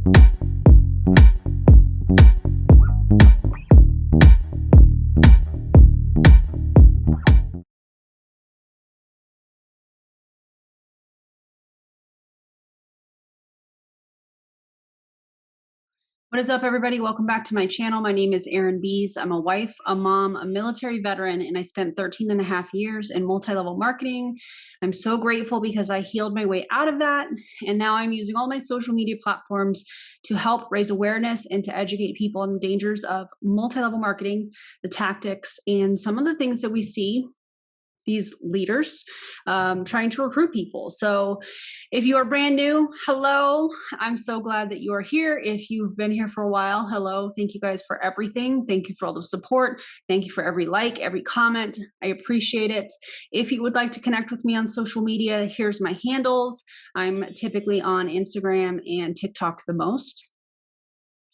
What is up, everybody? Welcome back to my channel. My name is Erin Bees. I'm a wife, a mom, a military veteran, and I spent 13 and a half years in multi-level marketing. I'm so grateful because I healed my way out of that, and now I'm using all my social media platforms to help raise awareness and to educate people on the dangers of multi-level marketing, the tactics, and some of the things that we see these leaders trying to recruit people. So if you are brand new, hello. I'm so glad that you are here. If you've been here for a while, hello. Thank you guys for everything. Thank you for all the support. Thank you for every like, every comment. I appreciate it. If you would like to connect with me on social media, here's my handles. I'm typically on Instagram and TikTok the most.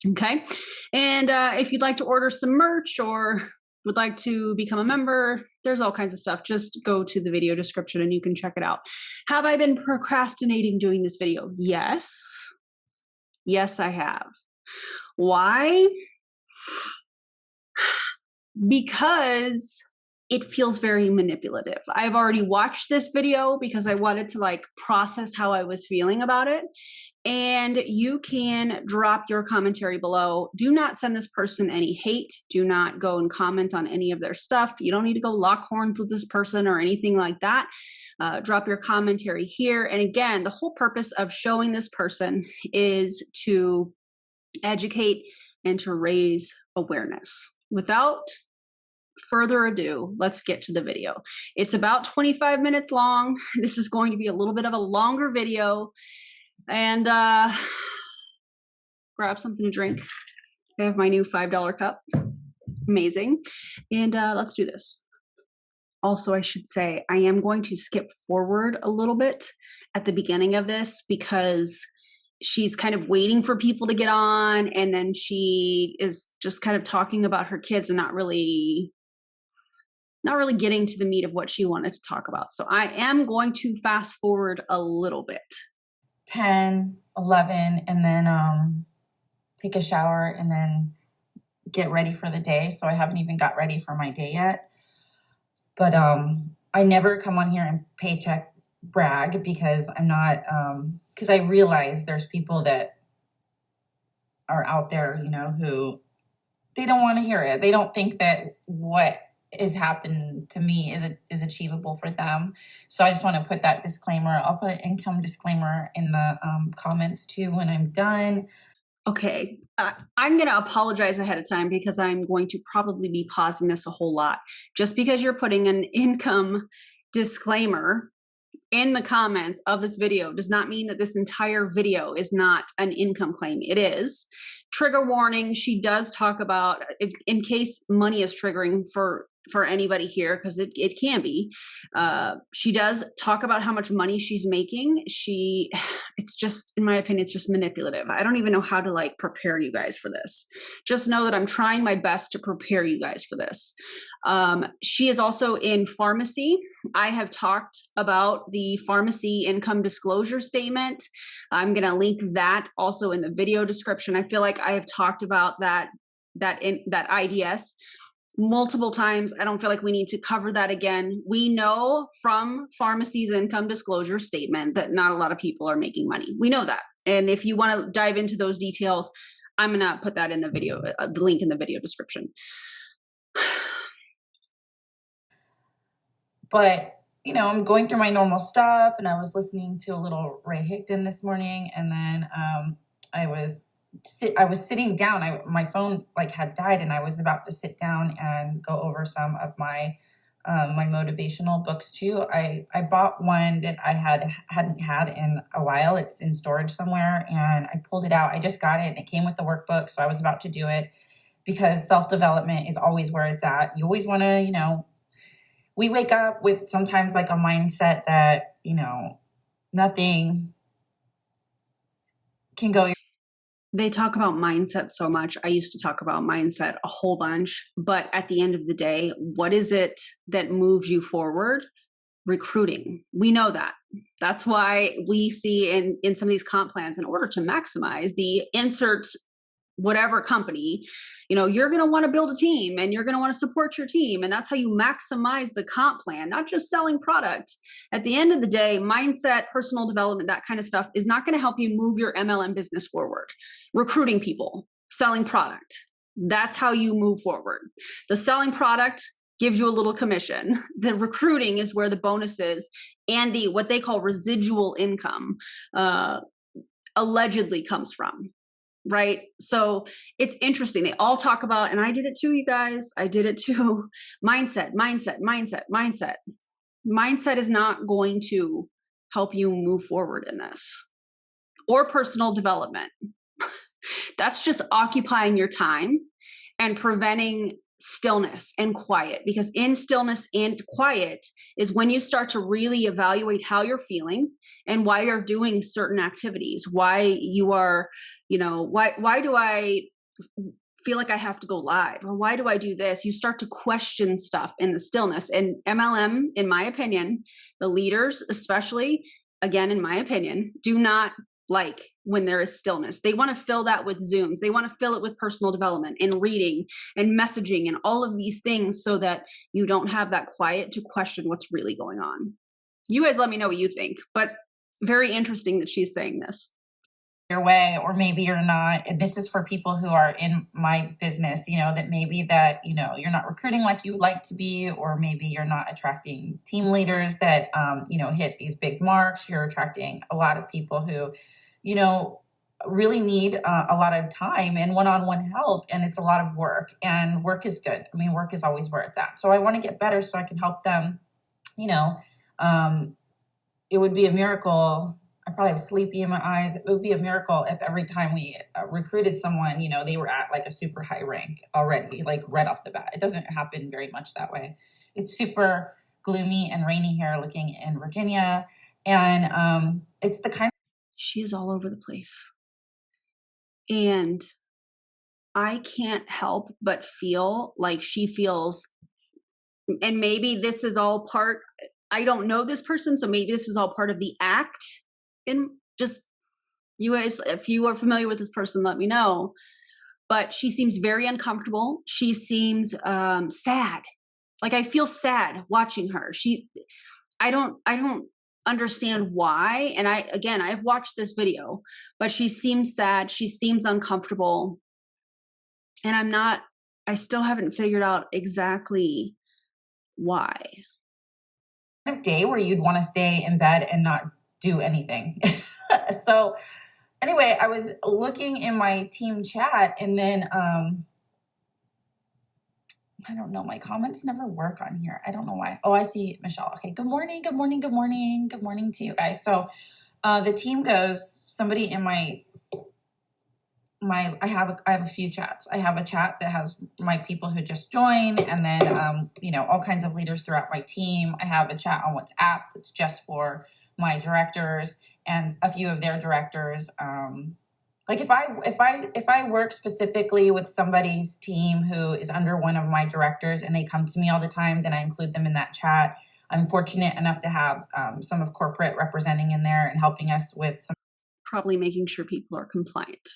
Okay. And if you'd like to order some merch or would like to become a member, there's all kinds of stuff. Just go to the video description and you can check it out. Have I been procrastinating doing this video? Yes. Yes, I have. Why? Because it feels very manipulative. I've already watched this video because I wanted to process how I was feeling about it. And you can drop your commentary below. Do not send this person any hate. Do not go and comment on any of their stuff. You don't need to go lock horns with this person or anything like that. Drop your commentary here. And again, the whole purpose of showing this person is to educate and to raise awareness. Without further ado, let's get to the video. It's about 25 minutes long. This is going to be a little bit of a longer video. And grab something to drink. I have my new $5 cup. Amazing. And let's do this. Also, I should say, I am going to skip forward a little bit at the beginning of this because she's kind of waiting for people to get on. And then she is just kind of talking about her kids and not really getting to the meat of what she wanted to talk about. So I am going to fast forward a little bit. 10, 11, and then take a shower and then get ready for the day. So I haven't even got ready for my day yet. But I never come on here and paycheck brag because I'm not, because I realize there's people that are out there, who they don't want to hear it. They don't think that what is happened to me is achievable for them. So I just want to put that disclaimer. I'll put an income disclaimer in the comments too when I'm done. Okay, I'm going to apologize ahead of time because I'm going to probably be pausing this a whole lot. Just because you're putting an income disclaimer in the comments of this video does not mean that this entire video is not an income claim. It is. Trigger warning, she does talk about, in case money is triggering for anybody here, because it can be, she does talk about how much money she's making. It's just, in my opinion, it's just manipulative. I don't even know how to prepare you guys for this. Just know that I'm trying my best to prepare you guys for this. She is also in Farmasi. I have talked about the Farmasi income disclosure statement. I'm going to link that also in the video description. I feel like I have talked about that IDS multiple times. I don't feel like we need to cover that again. We know from Farmasi's income disclosure statement that not a lot of people are making money. We know that. And if you want to dive into those details, I'm going to put that in the video, the link in the video description. But, I'm going through my normal stuff, and I was listening to a little Ray Higdon this morning, and then I was sitting down. My phone had died, and I was about to sit down and go over some of my my motivational books too. I bought one that I hadn't had in a while. It's in storage somewhere, and I pulled it out. I just got it, and it came with the workbook, so I was about to do it because self-development is always where it's at. You always want to, we wake up with sometimes a mindset that, nothing can go. They talk about mindset so much. I used to talk about mindset a whole bunch, but at the end of the day, what is it that moves you forward? recruiting. We know that. That's why we see in some of these comp plans, in order to maximize the insert whatever company, you're going to want to build a team and you're going to want to support your team. And that's how you maximize the comp plan, not just selling product. At the end of the day, mindset, personal development, that kind of stuff is not going to help you move your MLM business forward. Recruiting people, selling product, that's how you move forward. The selling product gives you a little commission. The recruiting is where the bonuses and the what they call residual income allegedly comes from. Right. So it's interesting. They all talk about, and I did it too, you guys. I did it too. Mindset, mindset, mindset, mindset. Mindset is not going to help you move forward in this, or personal development. That's just occupying your time and preventing stillness and quiet, because in stillness and quiet is when you start to really evaluate how you're feeling and why you're doing certain activities, why you are, why do I feel like I have to go live, or why do I do this? You start to question stuff in the stillness. And MLM, in my opinion, the leaders especially, again, in my opinion, do not like when there is stillness. They want to fill that with Zooms. They want to fill it with personal development and reading and messaging and all of these things, so that you don't have that quiet to question what's really going on. You guys let me know what you think, but very interesting that she's saying this. Your way, or maybe you're not. This is for people who are in my business, that maybe that, you're not recruiting like you would like to be, or maybe you're not attracting team leaders that, hit these big marks. You're attracting a lot of people who, really need a lot of time and one-on-one help. And it's a lot of work, and work is good. I mean, work is always where it's at. So I want to get better so I can help them, it would be a miracle. I probably have sleepy in my eyes. It would be a miracle if every time we recruited someone, they were at like a super high rank already, like right off the bat. It doesn't happen very much that way. It's super gloomy and rainy here looking in Virginia. And it's the kind of. She is all over the place. And I can't help but feel like she feels, and maybe this is all part, I don't know this person, so maybe this is all part of the act. And just, you guys, if you are familiar with this person, let me know. But she seems very uncomfortable. She seems sad. Like, I feel sad watching her. I don't understand why. And I've watched this video, but she seems sad. She seems uncomfortable. And I still haven't figured out exactly why. Kind of day where you'd want to stay in bed and not do anything. So anyway, I was looking in my team chat, and then I don't know, my comments never work on here. I don't know why. Oh, I see Michelle. Okay, good morning, good morning, good morning, good morning to you guys. So the team goes, somebody in I have a few chats. I have a chat that has my people who just joined, and then all kinds of leaders throughout my team. I have a chat on WhatsApp that's just for my directors and a few of their directors. Like if I work specifically with somebody's team who is under one of my directors and they come to me all the time, then I include them in that chat. I'm fortunate enough to have some of corporate representing in there and helping us with some. Probably making sure people are compliant.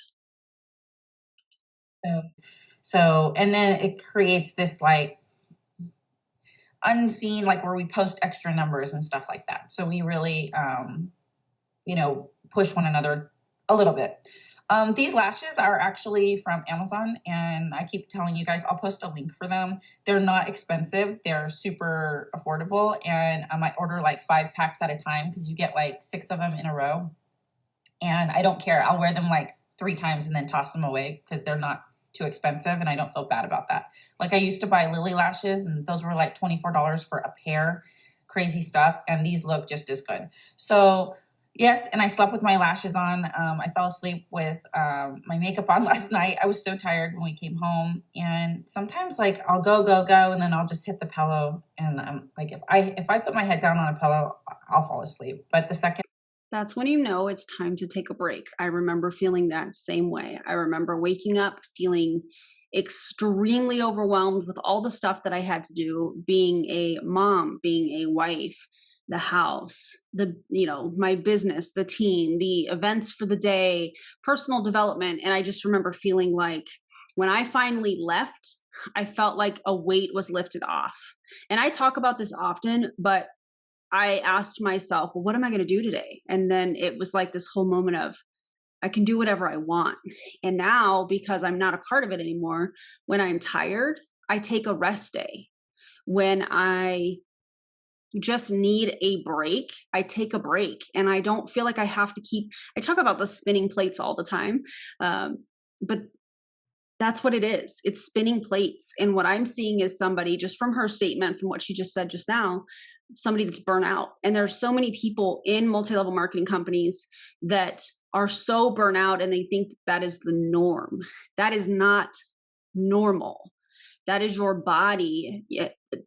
So, and then it creates this like unseen, like where we post extra numbers and stuff like that. So we really, push one another a little bit. These lashes are actually from Amazon, and I keep telling you guys, I'll post a link for them. They're not expensive. They're super affordable, and I might order like 5 packs at a time because you get like 6 of them in a row. And I don't care. I'll wear them like 3 times and then toss them away because they're not too expensive, and I don't feel bad about that. Like I used to buy Lily lashes, and those were like $24 for a pair. Crazy stuff, and these look just as good. So yes, and I slept with my lashes on. I fell asleep with my makeup on last night. I was so tired when we came home, and sometimes like I'll go, and then I'll just hit the pillow, and like if I put my head down on a pillow, I'll fall asleep. But the second. That's when you know it's time to take a break. I remember feeling that same way. I remember waking up feeling extremely overwhelmed with all the stuff that I had to do, being a mom, being a wife, the house, my business, the team, the events for the day, personal development. And I just remember feeling like when I finally left, I felt like a weight was lifted off. And I talk about this often, but I asked myself, well, what am I going to do today? And then it was like this whole moment of, I can do whatever I want. And now, because I'm not a part of it anymore, when I'm tired, I take a rest day. When I just need a break, I take a break, and I don't feel like I have to keep. I talk about the spinning plates all the time, but that's what it is. It's spinning plates. And what I'm seeing is somebody, just from her statement, from what she just said just now, somebody that's burnt out. And there's so many people in multi-level marketing companies that are so burnt out and they think that is the norm. That is not normal. That is your body,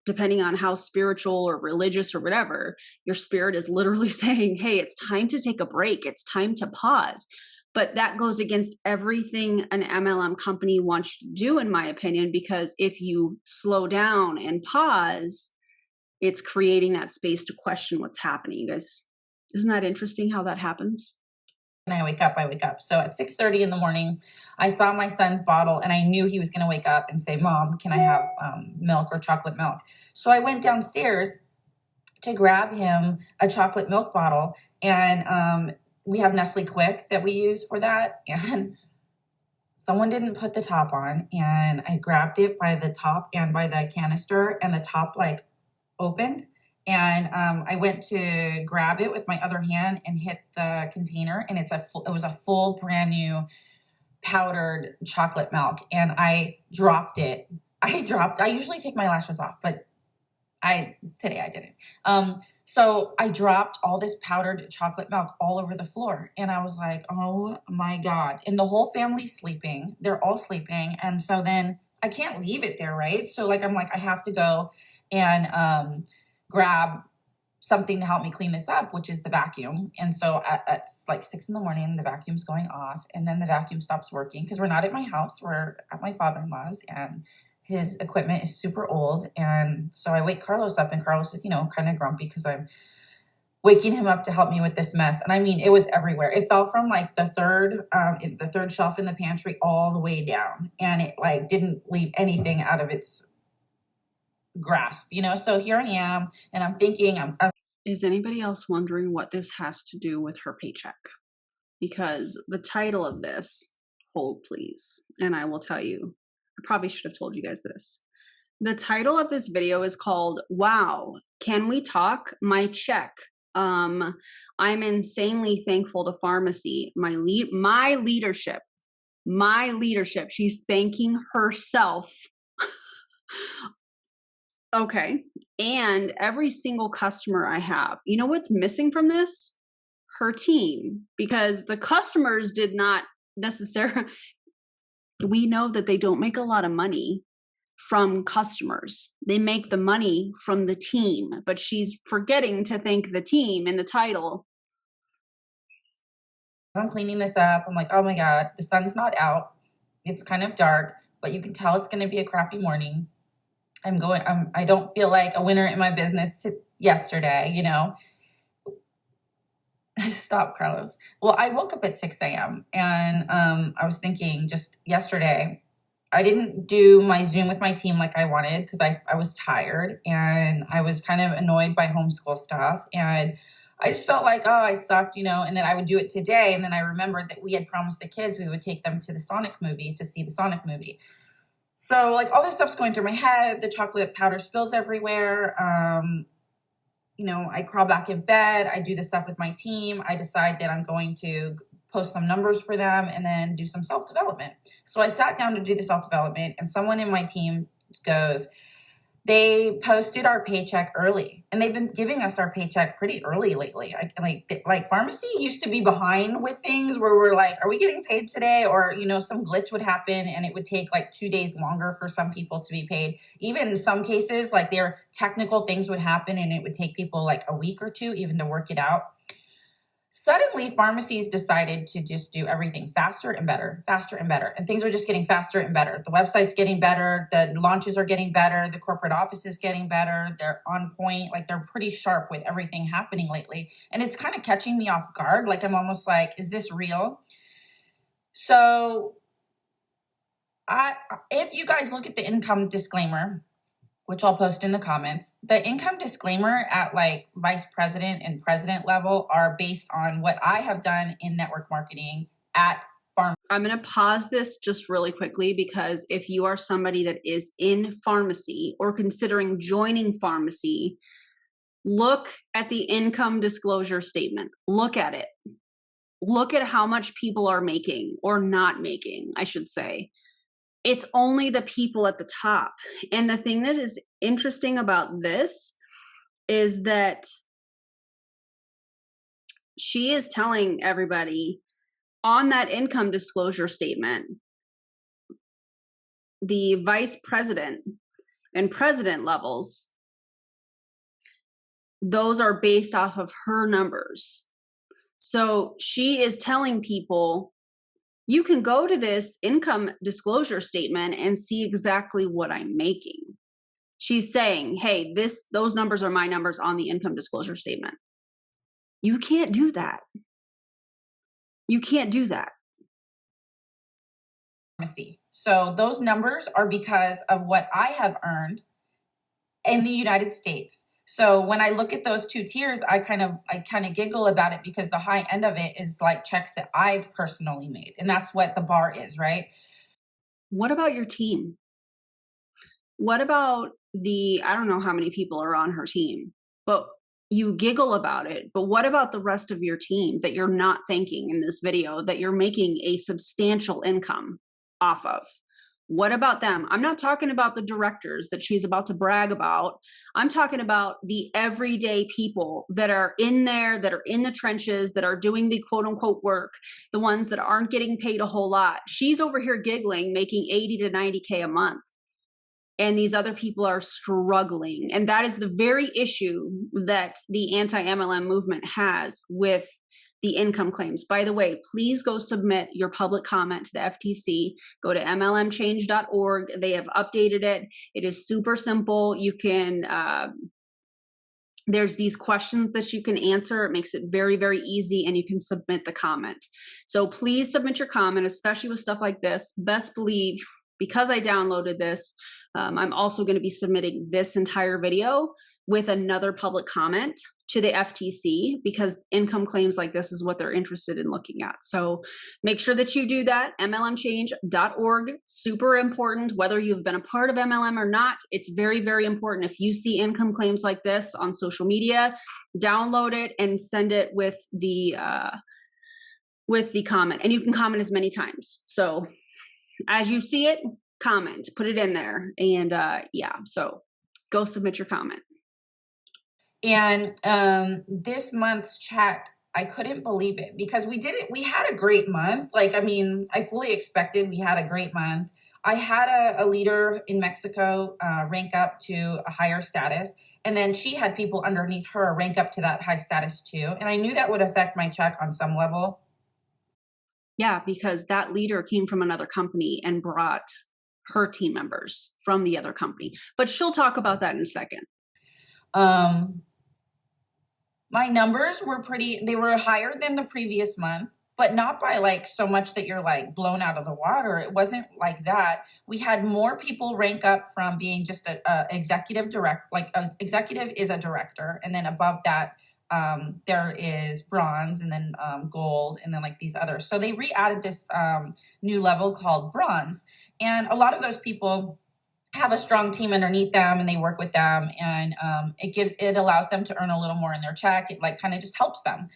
depending on how spiritual or religious or whatever, your spirit is literally saying, hey, it's time to take a break. It's time to pause. But that goes against everything an MLM company wants you to do, in my opinion, because if you slow down and pause, it's creating that space to question what's happening. You guys, isn't that interesting how that happens? I wake up. So at 6:30 in the morning, I saw my son's bottle and I knew he was going to wake up and say, Mom, can I have milk or chocolate milk? So I went downstairs to grab him a chocolate milk bottle. And we have Nestle Quick that we use for that. And someone didn't put the top on. And I grabbed it by the top and by the canister, and the top like opened. And I went to grab it with my other hand and hit the container, and it was a full brand new powdered chocolate milk, and I dropped it. I usually take my lashes off, but today I didn't. So I dropped all this powdered chocolate milk all over the floor, and I was like, oh my God. And the whole family's sleeping. They're all sleeping. And so then I can't leave it there, right? So like, I'm like, I have to go and grab something to help me clean this up, which is the vacuum. And so at like 6 in the morning, the vacuum's going off, and then the vacuum stops working because we're not at my house. We're at my father-in-law's, and his equipment is super old. And so I wake Carlos up, and Carlos is, kind of grumpy because I'm waking him up to help me with this mess. And I mean, it was everywhere. It fell from like the third shelf in the pantry all the way down, and it like didn't leave anything out of its grasp, So here I am, and I'm thinking, Is anybody else wondering what this has to do with her paycheck? Because the title of this, hold please, and I will tell you, I probably should have told you guys this. The title of this video is called, Wow, Can We Talk? My Check. I'm insanely thankful to Farmasi, my leadership. She's thanking herself. Okay. And every single customer I have, you know what's missing from this? Her team, because the customers did not necessarily, we know that they don't make a lot of money from customers. They make the money from the team, but she's forgetting to thank the team in the title. I'm cleaning this up. I'm like, oh my God, the sun's not out. It's kind of dark, but you can tell it's going to be a crappy morning. I don't feel like a winner in my business yesterday, Stop, Carlos. Well, I woke up at 6 a.m. and I was thinking just yesterday, I didn't do my Zoom with my team like I wanted because I was tired and I was kind of annoyed by homeschool stuff. And I just felt like, oh, I sucked, and then I would do it today. And then I remembered that we had promised the kids we would take them to the Sonic movie to see the Sonic movie. So like all this stuff's going through my head. The chocolate powder spills everywhere. I crawl back in bed. I do the stuff with my team. I decide that I'm going to post some numbers for them and then do some self-development. So I sat down to do the self-development, and someone in my team goes, they posted our paycheck early, and they've been giving us our paycheck pretty early lately. Like Farmasi used to be behind with things where we're like, are we getting paid today? Or, some glitch would happen and it would take like 2 days longer for some people to be paid. Even in some cases, like technical things would happen and it would take people like a week or two even to work it out. Suddenly pharmacies decided to just do everything faster and better, faster and better. And things are just getting faster and better. The website's getting better, the launches are getting better, the corporate office is getting better. They're on point, like they're pretty sharp with everything happening lately. And it's kind of catching me off guard. Like I'm almost like, is this real? So I if you guys look at the income disclaimer, which I'll post in the comments, the income disclaimer at like vice president and president level are based on what I have done in network marketing at Farm. I'm going to pause this just really quickly because if you are somebody that is in pharmacy or considering joining pharmacy, look at the income disclosure statement. Look at it. Look at how much people are making or not making, I should say. It's only the people at the top. And the thing that is interesting about this is that she is telling everybody on that income disclosure statement, the vice president and president levels, those are based off of her numbers. So she is telling people, you can go to this income disclosure statement and see exactly what I'm making. She's saying, hey, those numbers are my numbers on the income disclosure statement. You can't do that. You can't do that. So those numbers are because of what I have earned in the United States. So when I look at those two tiers, I kind of giggle about it because the high end of it is like checks that I've personally made. And that's what the bar is, right? What about your team? What about I don't know how many people are on her team, but you giggle about it. But what about the rest of your team that you're not thanking in this video that you're making a substantial income off of? What about them? I'm not talking about the directors that she's about to brag about. I'm talking about the everyday people that are in there, that are in the trenches, that are doing the quote unquote work, the ones that aren't getting paid a whole lot. She's over here giggling, making 80 to 90K a month. And these other people are struggling. And that is the very issue that the anti-MLM movement has with the income claims. By the way, please go submit your public comment to the FTC. Go to mlmchange.org. They have updated it. It is super simple. You can, there's these questions that you can answer. It makes it very, very easy, and you can submit the comment. So please submit your comment, especially with stuff like this. Best believe, because I downloaded this, I'm also going to be submitting this entire video with another public comment to the FTC because income claims like this is what they're interested in looking at. So make sure that you do that. mlmchange.org, super important. Whether you've been a part of MLM or not, it's very, very important. If you see income claims like this on social media, download it and send it with the comment. And you can comment as many times. So as you see it, comment, put it in there. And yeah, so go submit your comment. And this month's check, I couldn't believe it because we had a great month. Like, I mean, I fully expected we had a great month. I had a leader in Mexico rank up to a higher status. And then she had people underneath her rank up to that high status too. And I knew that would affect my check on some level. Yeah, because that leader came from another company and brought her team members from the other company. But she'll talk about that in a second. My numbers were they were higher than the previous month, but not by like so much that you're like blown out of the water. It wasn't like that. We had more people rank up from being just a executive like an executive is a director. And then above that, there is bronze and then gold and then like these others. So they re-added this new level called bronze. And a lot of those people have a strong team underneath them and they work with them, and it allows them to earn a little more in their check. It like kind of just helps them.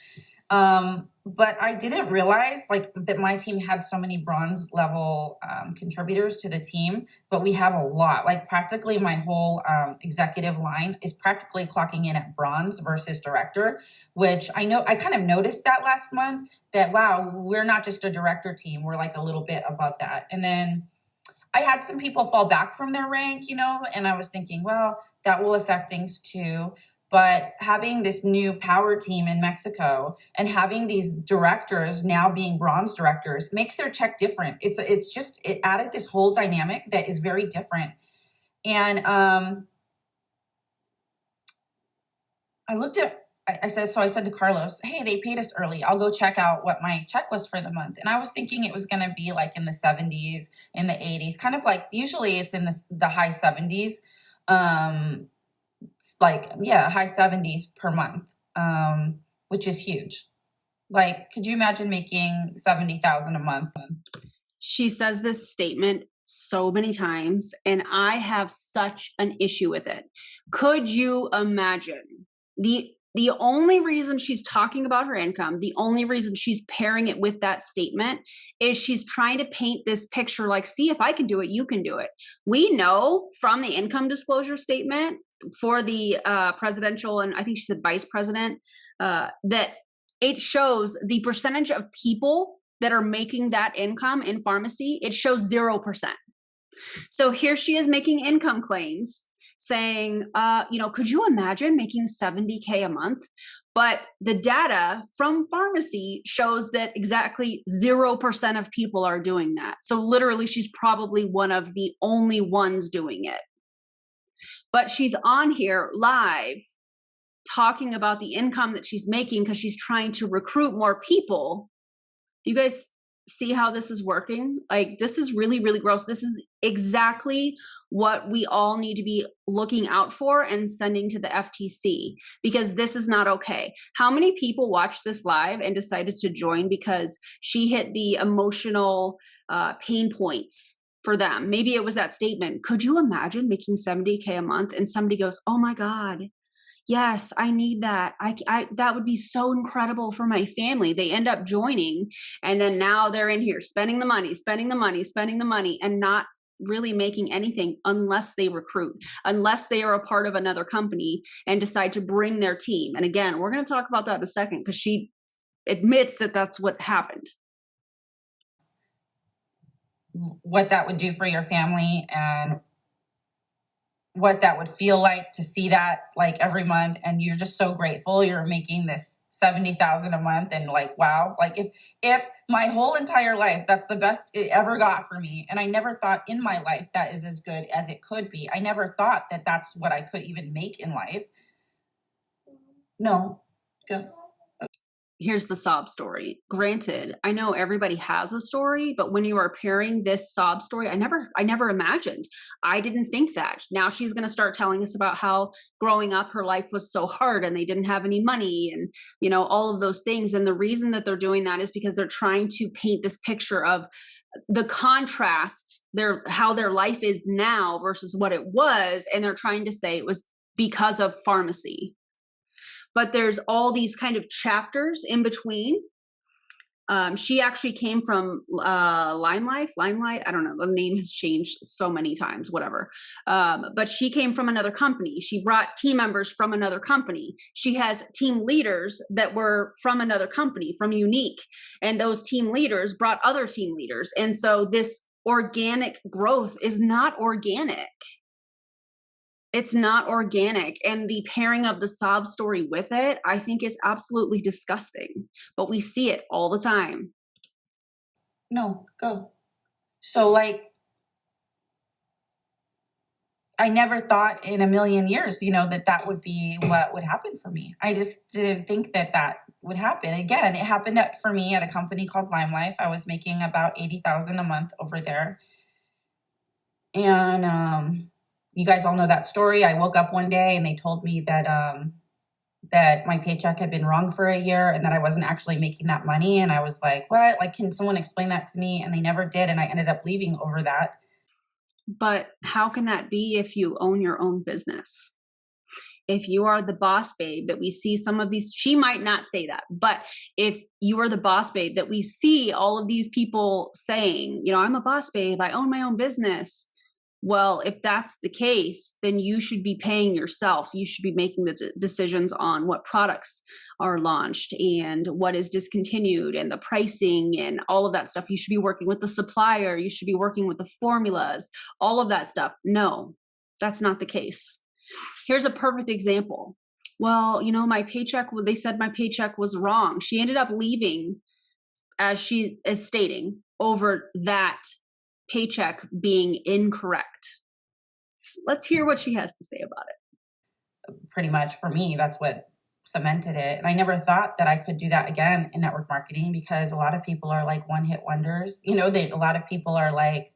But I didn't realize like that my team had so many bronze level contributors to the team, but we have a lot. Like practically my whole executive line is practically clocking in at bronze versus director, which I kind of noticed that last month that, wow, we're not just a director team. We're like a little bit above that. And then I had some people fall back from their rank, and I was thinking, well, that will affect things too. But having this new power team in Mexico and having these directors now being bronze directors makes their check different. It's just, it added this whole dynamic that is very different. And I looked at, I said to Carlos, hey, they paid us early. I'll go check out what my check was for the month. And I was thinking it was going to be like in the 70s, in the 80s, kind of like usually it's in the high 70s. Like, yeah, high 70s per month, which is huge. Like, could you imagine making 70,000 a month? She says this statement so many times, and I have such an issue with it. Could you imagine? The only reason she's talking about her income, the only reason she's pairing it with that statement is she's trying to paint this picture like, see, if I can do it, you can do it. We know from the income disclosure statement for the presidential, and I think she said vice president, that it shows the percentage of people that are making that income in pharmacy, it shows 0%. So here she is making income claims saying, could you imagine making 70K a month? But the data from Farmasi shows that exactly 0% of people are doing that. So literally she's probably one of the only ones doing it. But she's on here live talking about the income that she's making because she's trying to recruit more people. You guys see how this is working? Like, this is really, really gross. This is exactly what we all need to be looking out for and sending to the FTC, because this is not okay. How many people watched this live and decided to join because she hit the emotional pain points for them? Maybe it was that statement, could you imagine making 70K a month? And somebody goes, oh my God, yes, I need that. I that would be so incredible for my family. They end up joining, and then now they're in here spending the money, and not really making anything unless they recruit, unless they are a part of another company and decide to bring their team. And again, we're going to talk about that in a second because she admits that that's what happened. What that would do for your family and what that would feel like to see that like every month, and you're just so grateful you're making this 70,000 a month, and like, wow, like if my whole entire life that's the best it ever got for me, and I never thought in my life that is as good as it could be. I never thought that that's what I could even make in life. No. Go. Here's the sob story. Granted, I know everybody has a story, but when you are pairing this sob story, I never imagined. I didn't think that. Now she's going to start telling us about how growing up her life was so hard and they didn't have any money and, all of those things. And the reason that they're doing that is because they're trying to paint this picture of the contrast, how their life is now versus what it was. And they're trying to say it was because of Farmasi. But there's all these kind of chapters in between. She actually came from Limelight. I don't know. The name has changed so many times, whatever. But she came from another company. She brought team members from another company. She has team leaders that were from another company, from Unique. And those team leaders brought other team leaders. And so this organic growth is not organic. It's not organic. And the pairing of the sob story with it, I think is absolutely disgusting, but we see it all the time. No, go. So like, I never thought in a million years, that would be what would happen for me. I just didn't think that would happen. Again, it happened for me at a company called Limelight. I was making about 80,000 a month over there. And, you guys all know that story. I woke up one day and they told me that that my paycheck had been wrong for a year and that I wasn't actually making that money. And I was like, what? Like, can someone explain that to me? And they never did. And I ended up leaving over that. But how can that be if you own your own business? If you are the boss babe that we see some of these, she might not say that, but if you are the boss babe that we see all of these people saying, I'm a boss babe, I own my own business. Well, if that's the case, then you should be paying yourself. You should be making the decisions on what products are launched and what is discontinued and the pricing and all of that stuff. You should be working with the supplier. You should be working with the formulas, all of that stuff. No, that's not the case. Here's a perfect example. well, my paycheck, they said my paycheck was wrong. She ended up leaving, as she is stating, over that paycheck being incorrect. Let's hear what she has to say about it. Pretty much for me, that's what cemented it. And I never thought that I could do that again in network marketing because a lot of people are like one hit wonders. A lot of people are like,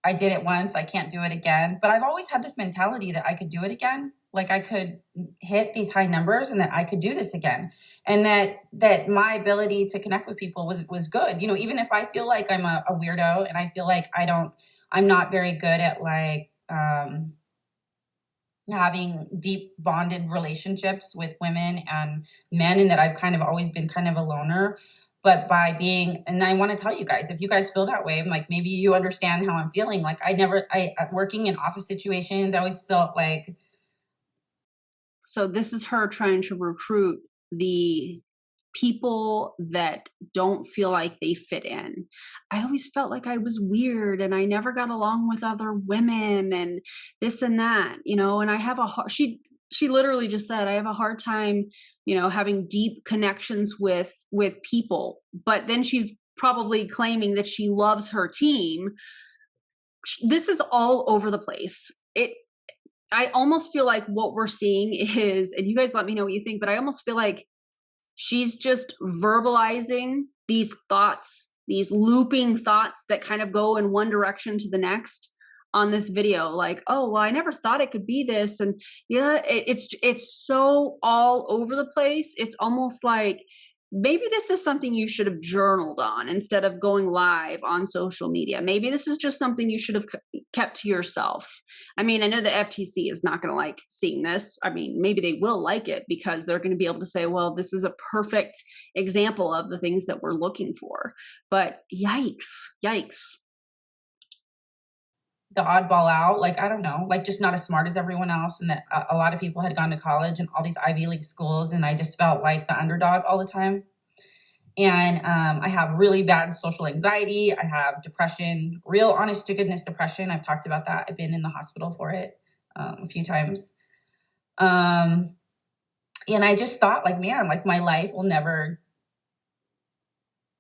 I did it once, I can't do it again. But I've always had this mentality that I could do it again. Like I could hit these high numbers and that I could do this again. And that my ability to connect with people was good. Even if I feel like I'm a weirdo and I feel like I'm not very good at like having deep bonded relationships with women and men, and that I've kind of always been kind of a loner. But by being, and I want to tell you guys, if you guys feel that way, like maybe you understand how I'm feeling. Like working in office situations, I always felt like, So this is her trying to recruit the people that don't feel like they fit in. I always felt like I was weird and I never got along with other women and this and that, and I have a hard, she literally just said, I have a hard time, having deep connections with people. But then she's probably claiming that she loves her team. This is all over the place. I almost feel like what we're seeing is, and you guys let me know what you think, but I almost feel like she's just verbalizing these thoughts, these looping thoughts that kind of go in one direction to the next on this video. Like, oh, well, I never thought it could be this. And yeah, it's so all over the place. It's almost like maybe this is something you should have journaled on instead of going live on social media. Maybe this is just something you should have kept to yourself. I mean, I know the FTC is not going to like seeing this. I mean, maybe they will like it because they're going to be able to say, well, this is a perfect example of the things that we're looking for. But yikes, yikes. the oddball out, like, I don't know, like just not as smart as everyone else. And that a lot of people had gone to college and all these Ivy League schools. And I just felt like the underdog all the time. And I have really bad social anxiety. I have depression, real honest to goodness depression. I've talked about that. I've been in the hospital for it a few times. Um, and I just thought like, man, like my life will never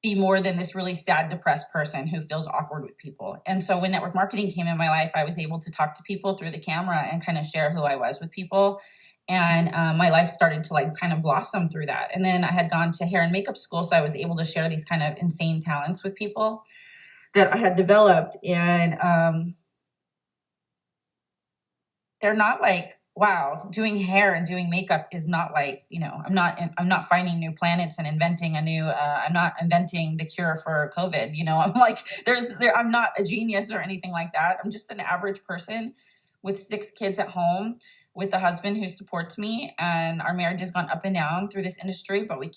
be more than this really sad, depressed person who feels awkward with people. And so when network marketing came in my life, I was able to talk to people through the camera and kind of share who I was with people. And my life started to like kind of blossom through that. And then I had gone to hair and makeup school, so I was able to share these kind of insane talents with people that I had developed. And they're not like, wow, doing hair and doing makeup is not like, I'm not finding new planets and inventing I'm not inventing the cure for COVID. I'm like, I'm not a genius or anything like that. I'm just an average person with 6 kids at home, with a husband who supports me, and our marriage has gone up and down through this industry, but we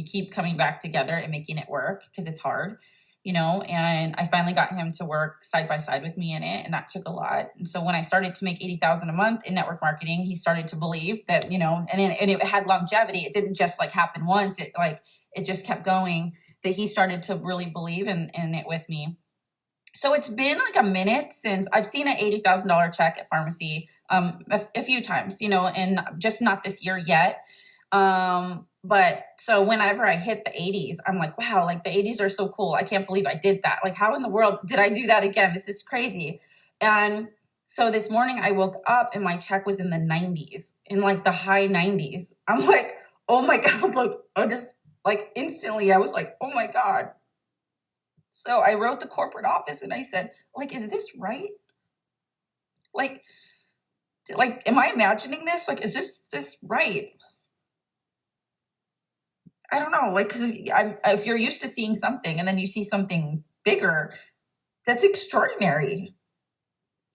keep coming back together and making it work because it's hard. And I finally got him to work side by side with me in it, and that took a lot. And so when I started to make 80,000 a month in network marketing, he started to believe that, and it had longevity. It didn't just like happen once. It just kept going, that he started to really believe in it with me. So it's been like a minute since I've seen an $80,000 check at Farmasi a few times, and just not this year yet. But so whenever I hit the 80s, I'm like, wow, like the 80s are so cool. I can't believe I did that. Like, how in the world did I do that again? This is crazy. And so this morning I woke up and my check was in the 90s, in like the high 90s. I'm like, oh my God, like I just like instantly I was like, oh my God. So I wrote the corporate office and I said, like, is this right? Like, am I imagining this? Like, is this right? I don't know, like, because if you're used to seeing something and then you see something bigger, that's extraordinary.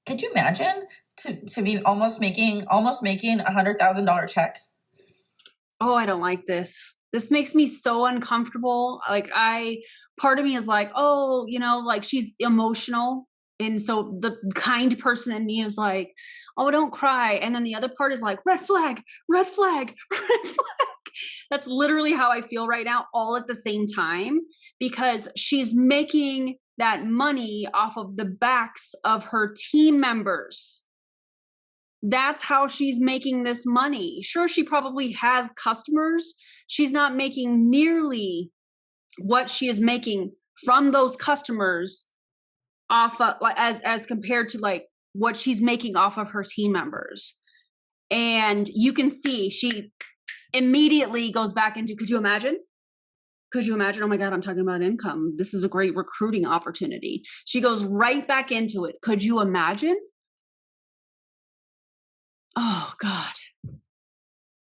Could you imagine to be almost making $100,000 checks? Oh, I don't like this. This makes me so uncomfortable. Like part of me is like, oh, like she's emotional. And so the kind person in me is like, oh, don't cry. And then the other part is like, red flag, red flag, red flag. That's literally how I feel right now, all at the same time, because she's making that money off of the backs of her team members. That's how she's making this money. Sure, she probably has customers. She's not making nearly what she is making from those customers off of, as compared to like what she's making off of her team members. And you can see she immediately goes back into, could you imagine? Could you imagine? Oh my God, I'm talking about income. This is a great recruiting opportunity. She goes right back into it. Could you imagine? Oh God.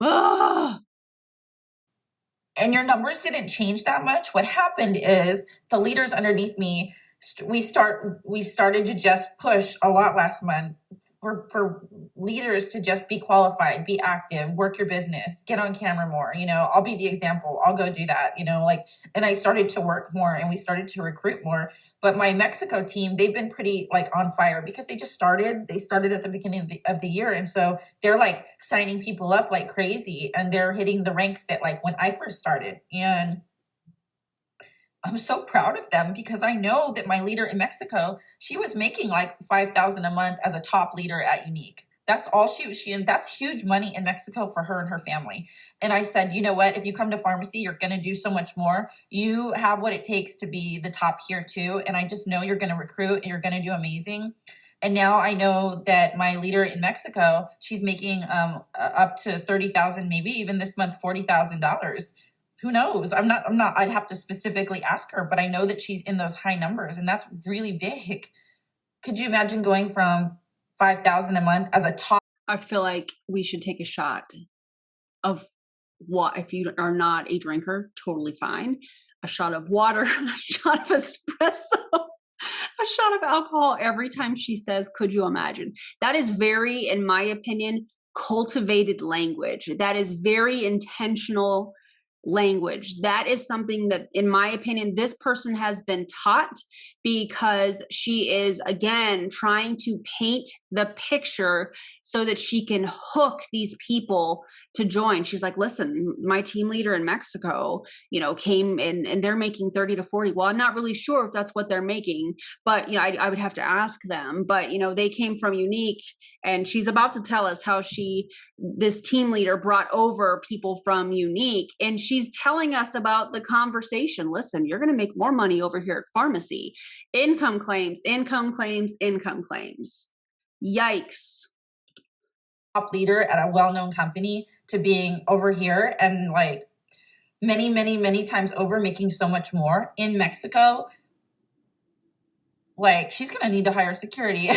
Oh, And your numbers didn't change that much. What happened is the leaders underneath me, we started to just push a lot last month for leaders to just be qualified, be active, work your business, get on camera more. I'll be the example. I'll go do that. Like, and I started to work more, and we started to recruit more. But my Mexico team, they've been pretty like on fire because they just started. They started at the beginning of the year, and so they're like signing people up like crazy, and they're hitting the ranks that like when I first started. And I'm so proud of them because I know that my leader in Mexico, she was making like 5,000 a month as a top leader at Unique. That's all and that's huge money in Mexico for her and her family. And I said, you know what? If you come to Farmasi, you're going to do so much more. You have what it takes to be the top here too. And I just know you're going to recruit and you're going to do amazing. And now I know that my leader in Mexico, she's making up to 30,000, maybe even this month $40,000. Who knows? I'm not I'd have to specifically ask her, but I know that she's in those high numbers, and that's really big. Could you imagine going from 5,000 a month as a top? I feel like we should take a shot of what, if you are not a drinker, totally fine. A shot of water, a shot of espresso, a shot of alcohol every time she says, could you imagine? That is very, in my opinion, cultivated language. That is very intentional language. That is something that, in my opinion, this person has been taught because she is, again, trying to paint the picture so that she can hook these people to join. She's like, listen, my team leader in Mexico, came in and they're making 30 to 40. Well, I'm not really sure if that's what they're making, but, I would have to ask them. But, they came from Unique, and she's about to tell us how this team leader brought over people from Unique, and she's telling us about the conversation. Listen, you're going to make more money over here at Farmasi. Income claims, income claims, income claims. Yikes. Top leader at a well-known company to being over here and like many, many, many times over making so much more in Mexico. Like, she's going to need to hire security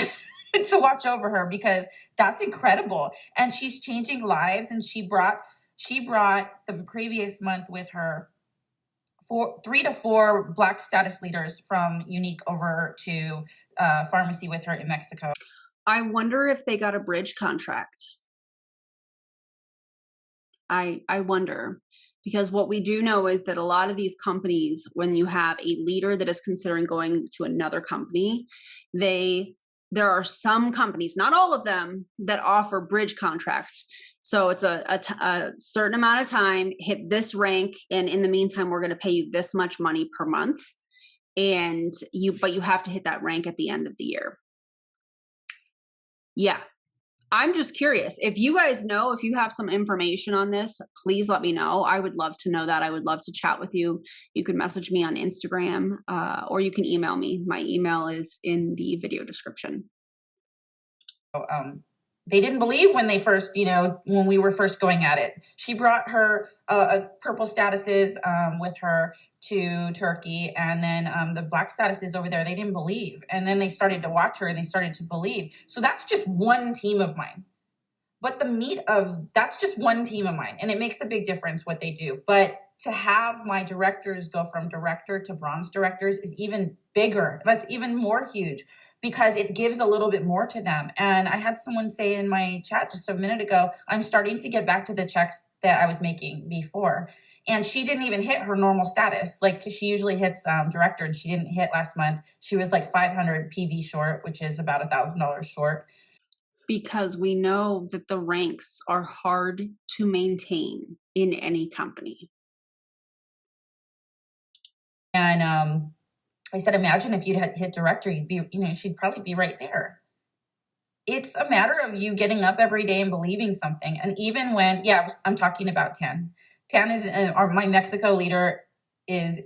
to watch over her because that's incredible. And she's changing lives. And she brought the previous month with her 3 to 4 Black status leaders from Unique over to Farmasi with her in Mexico. I wonder if they got a bridge contract. I wonder, because what we do know is that a lot of these companies, when you have a leader that is considering going to another company, there are some companies, not all of them, that offer bridge contracts. So it's a certain amount of time, hit this rank, and in the meantime, we're going to pay you this much money per month. But you have to hit that rank at the end of the year. Yeah. I'm just curious. If you guys know, if you have some information on this, please let me know. I would love to know that. I would love to chat with you. You can message me on Instagram, or you can email me. My email is in the video description. They didn't believe when they first, when we were first going at it. She brought her purple statuses with her to Turkey, and then the Black statuses over there, they didn't believe. And then they started to watch her and they started to believe. So that's just one team of mine. But that's just one team of mine. And it makes a big difference what they do. But to have my directors go from director to bronze directors is even bigger. That's even more huge because it gives a little bit more to them. And I had someone say in my chat just a minute ago, I'm starting to get back to the checks that I was making before. And she didn't even hit her normal status. Like, she usually hits director, and she didn't hit last month. She was like 500 PV short, which is about $1,000 short. Because we know that the ranks are hard to maintain in any company. And I said, imagine if you'd hit director, she'd probably be right there. it's a matter of you getting up every day and believing something. And even when, yeah, I'm talking about Tan. Tan is, my Mexico leader is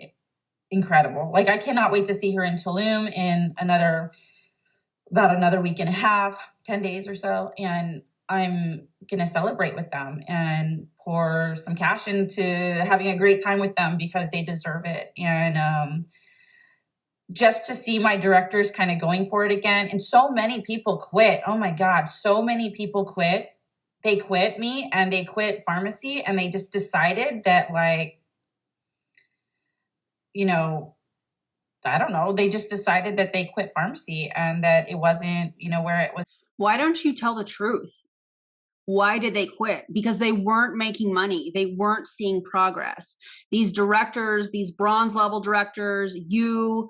incredible. Like, I cannot wait to see her in Tulum in about another week and a half, 10 days or so. And I'm going to celebrate with them and pour some cash into having a great time with them because they deserve it. And just to see my directors kind of going for it again. And so many people quit. Oh my God, so many people quit. They quit me and they quit Farmasi, and they just decided that, like, you know, I don't know, they just decided that they quit Farmasi and that it wasn't, where it was. Why don't you tell the truth? Why did they quit? Because they weren't making money. They weren't seeing progress. These directors, these bronze level directors, you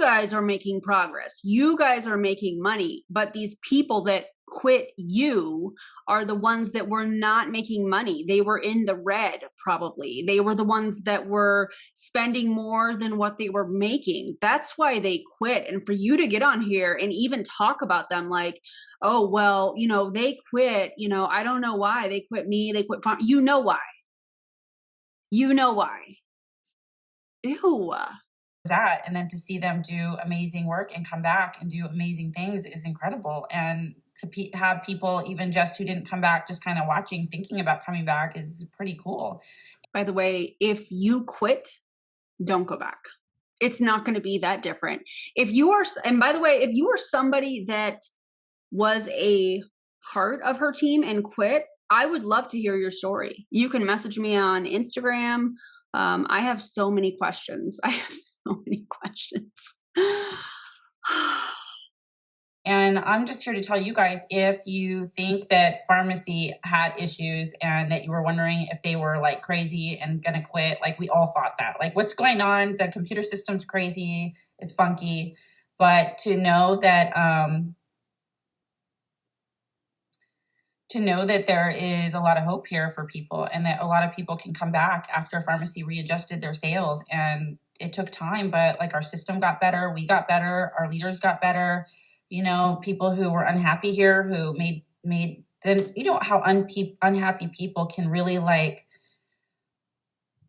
guys are making progress. You guys are making money, but these people that quit you are the ones that were not making money. They were in the red, probably. They were the ones that were spending more than what they were making. That's why they quit. And for you to get on here and even talk about them like, oh, well, they quit, I don't know why they quit me. They quit. You know why. You know why. Ew. At, and then to see them do amazing work and come back and do amazing things is incredible. And to have people, even just who didn't come back, just kind of watching, thinking about coming back, is pretty cool. By the way, if you quit, don't go back. It's not going to be that different. If you are, and by the way, if you are somebody that was a part of her team and quit, I would love to hear your story. You can message me on Instagram. I have so many questions. I have so many questions. And I'm just here to tell you guys, if you think that Farmasi had issues and that you were wondering if they were like crazy and gonna quit, like we all thought that. Like, what's going on? The computer system's crazy, it's funky. But to know that there is a lot of hope here for people, and that a lot of people can come back after Farmasi readjusted their sales. And it took time, but like, our system got better, we got better, our leaders got better. People who were unhappy here, who made then, how unhappy people can really like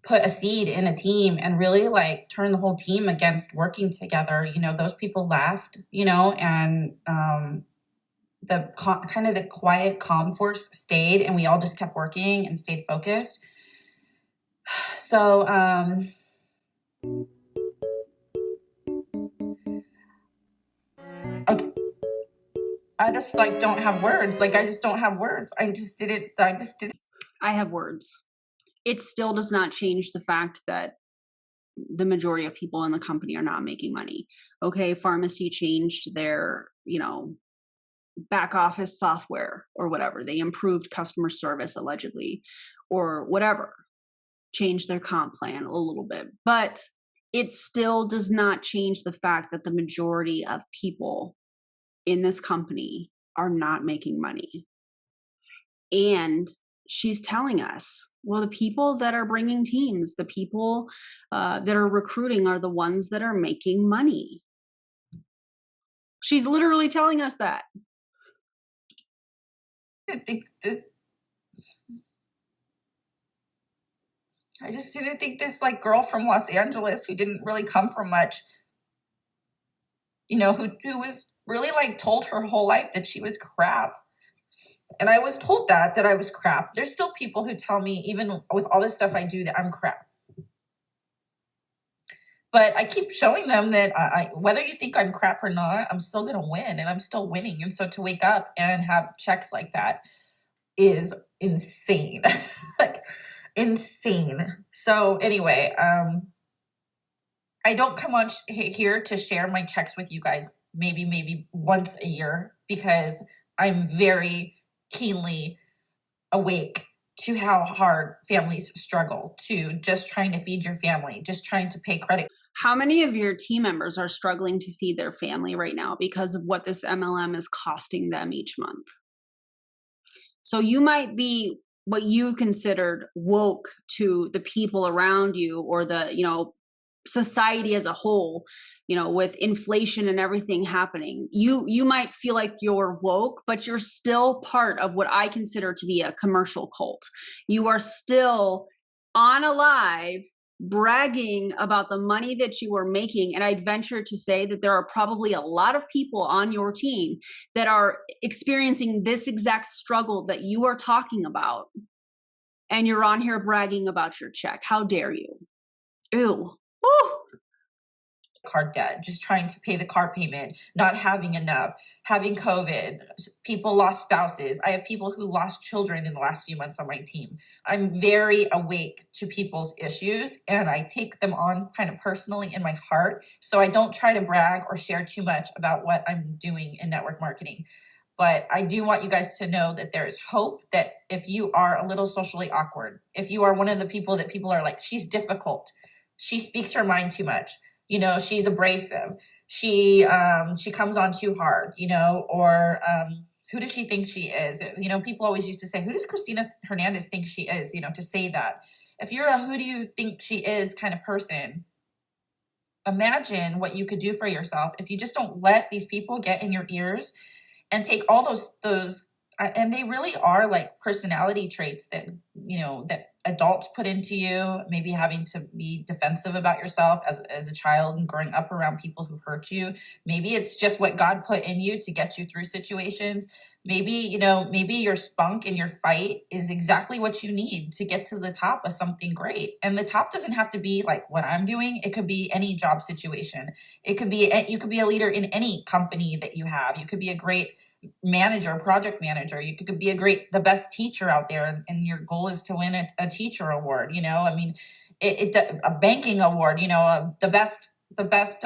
put a seed in a team and really like turn the whole team against working together. Those people left, and kind of the quiet, calm force stayed, and we all just kept working and stayed focused. So, I just like don't have words. Like, I just don't have words. I just did it. I have words. It still does not change the fact that the majority of people in the company are not making money. Okay, Farmasi changed their, back office software or whatever. They improved customer service allegedly, or whatever. Changed their comp plan a little bit. But it still does not change the fact that the majority of people in this company are not making money. And she's telling us, well, the people that are bringing teams, the people that are recruiting are the ones that are making money. She's literally telling us that. I just didn't think this like girl from Los Angeles who didn't really come from much, who was really like told her whole life that she was crap. And I was told that I was crap. There's still people who tell me, even with all this stuff I do, that I'm crap. But I keep showing them that whether you think I'm crap or not, I'm still going to win, and I'm still winning. And so to wake up and have checks like that is insane. Like, insane. So anyway, I don't come on here to share my checks with you guys maybe once a year, because I'm very keenly awake to how hard families struggle, to just trying to feed your family, just trying to pay credit. How many of your team members are struggling to feed their family right now because of what this MLM is costing them each month? So you might be what you considered woke to the people around you, or the, society as a whole, with inflation and everything happening, you might feel like you're woke, but you're still part of what I consider to be a commercial cult. You are still on a live bragging about the money that you are making. And I'd venture to say that there are probably a lot of people on your team that are experiencing this exact struggle that you are talking about. And you're on here bragging about your check. How dare you? Ew. Woo! card debt, just trying to pay the car payment, not having enough, having COVID, people lost spouses. I have people who lost children in the last few months on my team. I'm very awake to people's issues and I take them on kind of personally in my heart. So I don't try to brag or share too much about what I'm doing in network marketing. But I do want you guys to know that there is hope, that if you are a little socially awkward, if you are one of the people that people are like, she's difficult, she speaks her mind too much, she's abrasive, she comes on too hard, or who does she think she is? People always used to say, who does Christina Hernandez think she is? To say that. If you're a who do you think she is kind of person, imagine what you could do for yourself if you just don't let these people get in your ears and take all those and they really are like personality traits that that adults put into you, maybe having to be defensive about yourself as a child and growing up around people who hurt you. Maybe it's just what God put in you to get you through situations. Maybe your spunk and your fight is exactly what you need to get to the top of something great. And the top doesn't have to be like what I'm doing. It could be any job situation. It could be, you could be a leader in any company that you have. You could be a great manager, project manager. You could be the best teacher out there, and your goal is to win a teacher award. A banking award. The best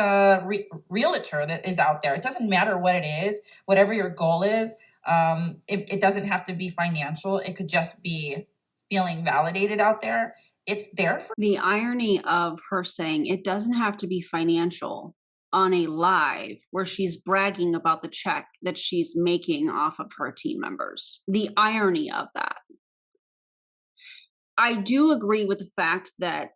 realtor that is out there. It doesn't matter what it is, whatever your goal is. It doesn't have to be financial. It could just be feeling validated out there. It's there for the irony of her saying it doesn't have to be financial on a live where she's bragging about the check that she's making off of her team members. The irony of that. I do agree with the fact that,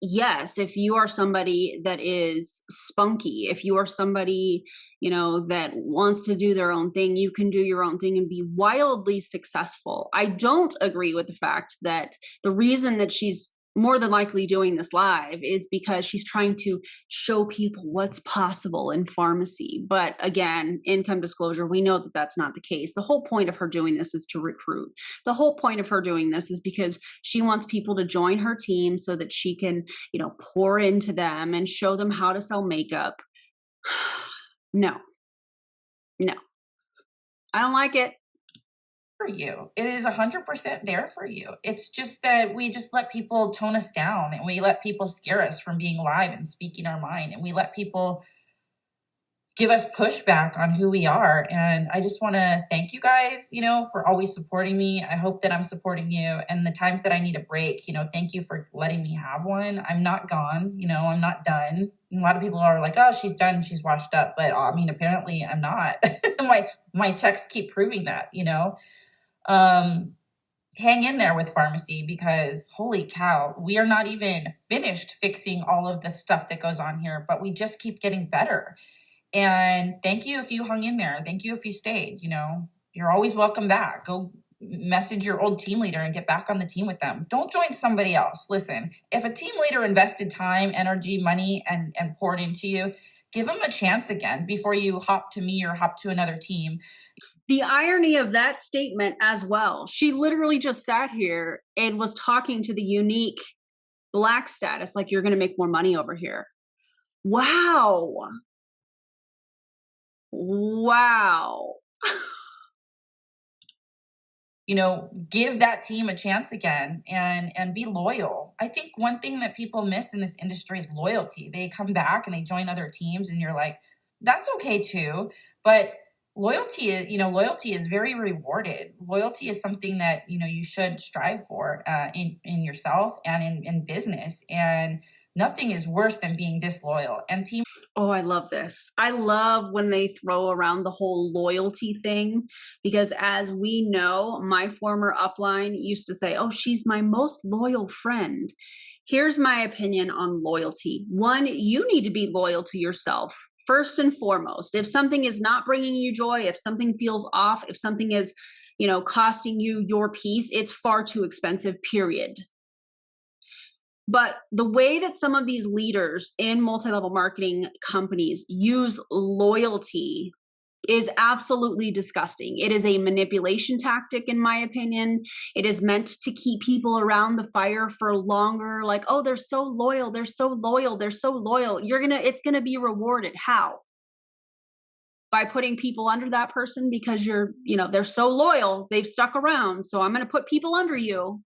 yes, if you are somebody that is spunky, if you are somebody, that wants to do their own thing, you can do your own thing and be wildly successful. I don't agree with the fact that the reason that she's more than likely doing this live is because she's trying to show people what's possible in pharmacy. But again, income disclosure, we know that that's not the case. The whole point of her doing this is to recruit. The whole point of her doing this is because she wants people to join her team so that she can, pour into them and show them how to sell makeup. No, I don't like it. For you. It is 100% there for you. It's just that we just let people tone us down, and we let people scare us from being live and speaking our mind, and we let people give us pushback on who we are. And I just want to thank you guys, for always supporting me. I hope that I'm supporting you. And the times that I need a break, thank you for letting me have one. I'm not gone, I'm not done. A lot of people are like, oh, she's done, she's washed up. But apparently I'm not. my checks keep proving that, hang in there with Farmasi, because holy cow, we are not even finished fixing all of the stuff that goes on here, but we just keep getting better. And thank you if you hung in there. Thank you if you stayed. You're always welcome back. Go message your old team leader and get back on the team with them. Don't join somebody else. Listen, if a team leader invested time, energy, money, and poured into you, give them a chance again before you hop to me or hop to another team. The irony of that statement as well. She literally just sat here and was talking to the unique Black status, like, you're going to make more money over here. Wow. Give that team a chance again and be loyal. I think one thing that people miss in this industry is loyalty. They come back and they join other teams, and you're like, that's okay too. But loyalty is very rewarded. Loyalty is something that, you should strive for in yourself and in business. And nothing is worse than being disloyal. And team. Oh, I love this. I love when they throw around the whole loyalty thing, because as we know, my former upline used to say, oh, she's my most loyal friend. Here's my opinion on loyalty. One, you need to be loyal to yourself first and foremost. If something is not bringing you joy, if something feels off, if something is, costing you your peace, it's far too expensive, period. But the way that some of these leaders in multi-level marketing companies use loyalty is absolutely disgusting. It is a manipulation tactic, in my opinion. It is meant to keep people around the fire for longer. Like, oh, they're so loyal. They're so loyal. They're so loyal. It's gonna be rewarded. How? By putting people under that person because they're so loyal. They've stuck around. So I'm gonna put people under you.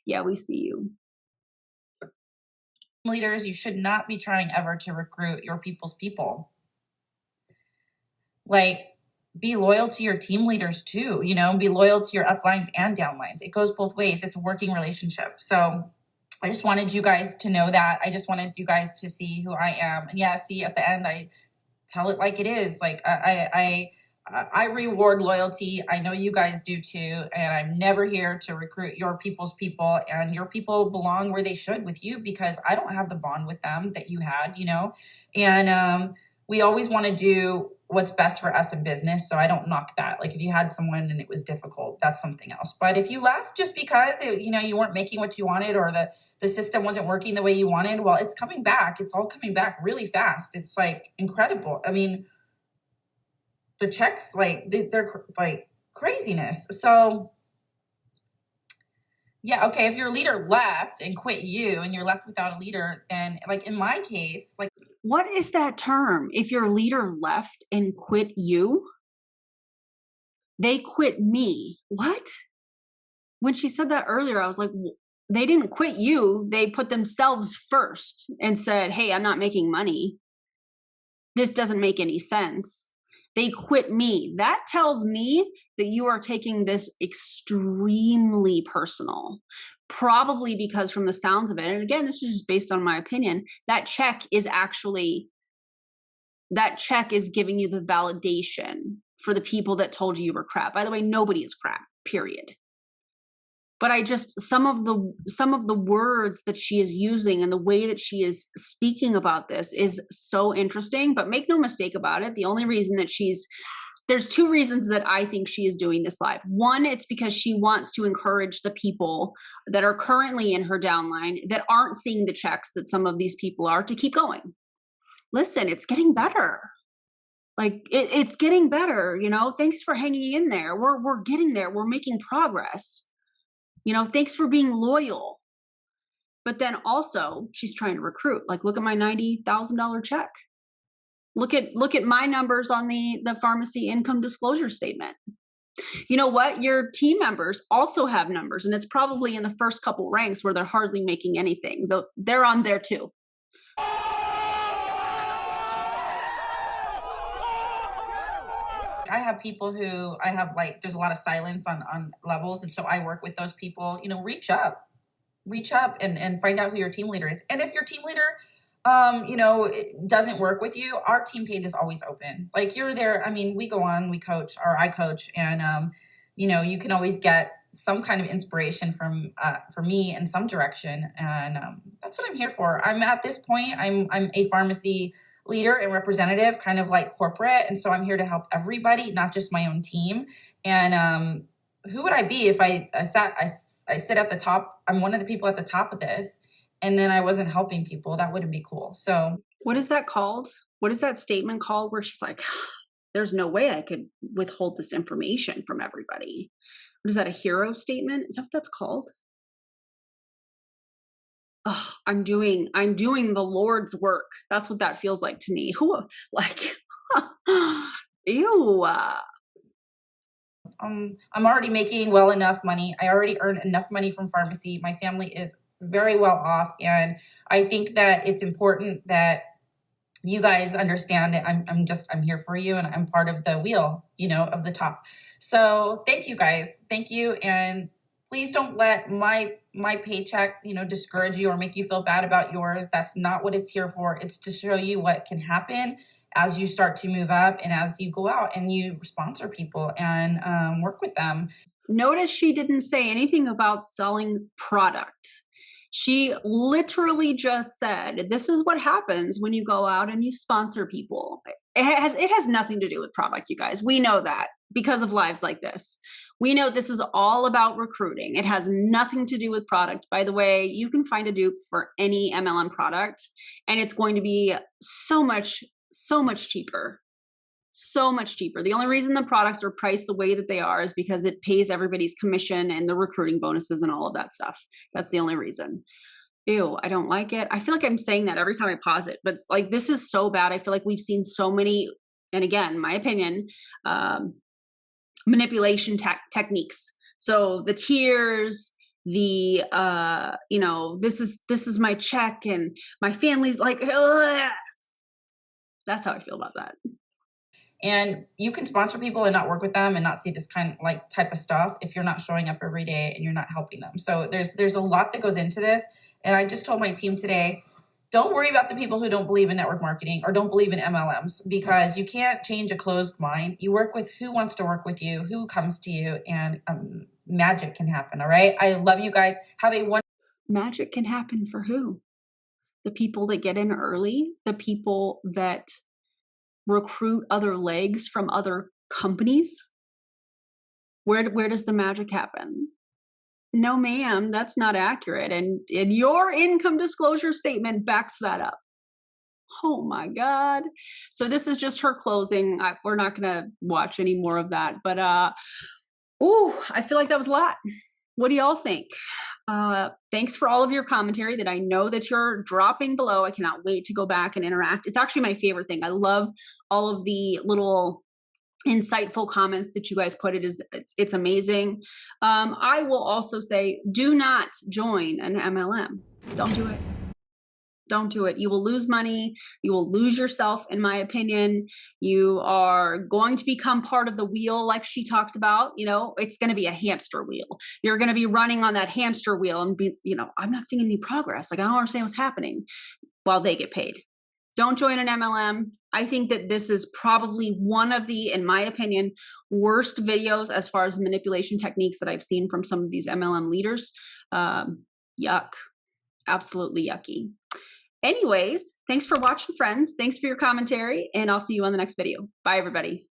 Yeah, we see you. Leaders, you should not be trying ever to recruit your people's people. Like, be loyal to your team leaders too, be loyal to your uplines and downlines. It goes both ways. It's a working relationship. So I just wanted you guys to know that. I just wanted you guys to see who I am. And yeah, see, at the end, I tell it like it is. Like, I reward loyalty. I know you guys do too. And I'm never here to recruit your people's people, and your people belong where they should with you, because I don't have the bond with them that you had, and we always want to do what's best for us in business. So I don't knock that. Like, if you had someone and it was difficult, that's something else. But if you left just because you weren't making what you wanted, or the system wasn't working the way you wanted, well, it's coming back. It's all coming back really fast. It's like incredible. I mean, the checks, like, they're like craziness. So yeah, okay, if your leader left and quit you and you're left without a leader, then, like, in my case, like, What is that term? If your leader left and quit you? They quit me. What? When she said that earlier, I was like, they didn't quit you. They put themselves first and said, hey, I'm not making money. This doesn't make any sense. They quit me. That tells me that you are taking this extremely personal. Probably because, from the sounds of it, and again, this is just based on my opinion, that check is giving you the validation for the people that told you were crap. By the way, nobody is crap, period. But some of the words that she is using and the way that she is speaking about this is so interesting. But make no mistake about it, the only reason that there's two reasons that I think she is doing this live. One, it's because she wants to encourage the people that are currently in her downline that aren't seeing the checks that some of these people are, to keep going. Listen, it's getting better. Like, it's getting better. Thanks for hanging in there. We're getting there. We're making progress. Thanks for being loyal. But then also, she's trying to recruit. Like, look at my $90,000 check. Look at my numbers on the Farmasi income disclosure statement. You know what? Your team members also have numbers, and it's probably in the first couple ranks where they're hardly making anything. Though they're on there too. I have people who I have, like, there's a lot of silence on levels. And so I work with those people, reach up and find out who your team leader is. And if your team leader, it doesn't work with you, our team page is always open. Like, you're there. I mean, we go on, we coach, or I coach, and, you can always get some kind of inspiration from me in some direction. And that's what I'm here for. I'm at this point, I'm a Farmasi leader and representative, kind of like corporate. And so I'm here to help everybody, not just my own team. And who would I be if I sit at the top? I'm one of the people at the top of this, and then I wasn't helping people. That wouldn't be cool. So what is that called? What is that statement called where she's like, there's no way I could withhold this information from everybody? What is that, a hero statement? Is that what that's called? Oh, I'm doing the Lord's work. That's what that feels like to me. Who, like, ew. I'm already making well enough money. I already earn enough money from Farmasi. My family is very well off, and I think that it's important that you guys understand that I'm here for you, and I'm part of the wheel, of the top. So thank you guys. Thank you. And please don't let my paycheck, discourage you or make you feel bad about yours. That's not what it's here for. It's to show you what can happen as you start to move up and as you go out and you sponsor people and work with them. Notice she didn't say anything about selling product. She literally just said, this is what happens when you go out and you sponsor people. It has nothing to do with product, you guys. We know that because of lives like this. We know this is all about recruiting. It has nothing to do with product. By the way, you can find a dupe for any MLM product, and it's going to be so much cheaper. So much cheaper. The only reason the products are priced the way that they are is because it pays everybody's commission and the recruiting bonuses and all of that stuff. That's the only reason. Ew, I don't like it. I feel like I'm saying that every time I pause it, but it's like, this is so bad. I feel like we've seen so many, and again, my opinion, manipulation techniques. So the tiers, the this is my check and my family's like, ugh. That's how I feel about that. And you can sponsor people and not work with them and not see this kind of like type of stuff if you're not showing up every day and you're not helping them. So there's a lot that goes into this. And I just told my team today, don't worry about the people who don't believe in network marketing or don't believe in MLMs, because you can't change a closed mind. You work with who wants to work with you, who comes to you, and magic can happen. All right. I love you guys. Have a wonderful. Magic can happen for who? The people that get in early, the people that recruit other legs from other companies. Where does the magic happen? No, ma'am, that's not accurate. And your income disclosure statement backs that up. Oh my God. So this is just her closing. We're not going to watch any more of that. But I feel like that was a lot. What do y'all think? Thanks for all of your commentary that I know that you're dropping below. I cannot wait to go back and interact. It's actually my favorite thing. I love all of the little insightful comments that you guys put. It's amazing. I will also say, do not join an MLM. Don't do it. Don't do it. You will lose money. You will lose yourself, in my opinion. You are going to become part of the wheel like she talked about. It's going to be a hamster wheel. You're going to be running on that hamster wheel and I'm not seeing any progress. Like, I don't understand what's happening while they get paid. Don't join an MLM. I think that this is probably one of the, in my opinion, worst videos as far as manipulation techniques that I've seen from some of these MLM leaders. Yuck. Absolutely yucky. Anyways, thanks for watching, friends. Thanks for your commentary, and I'll see you on the next video. Bye, everybody.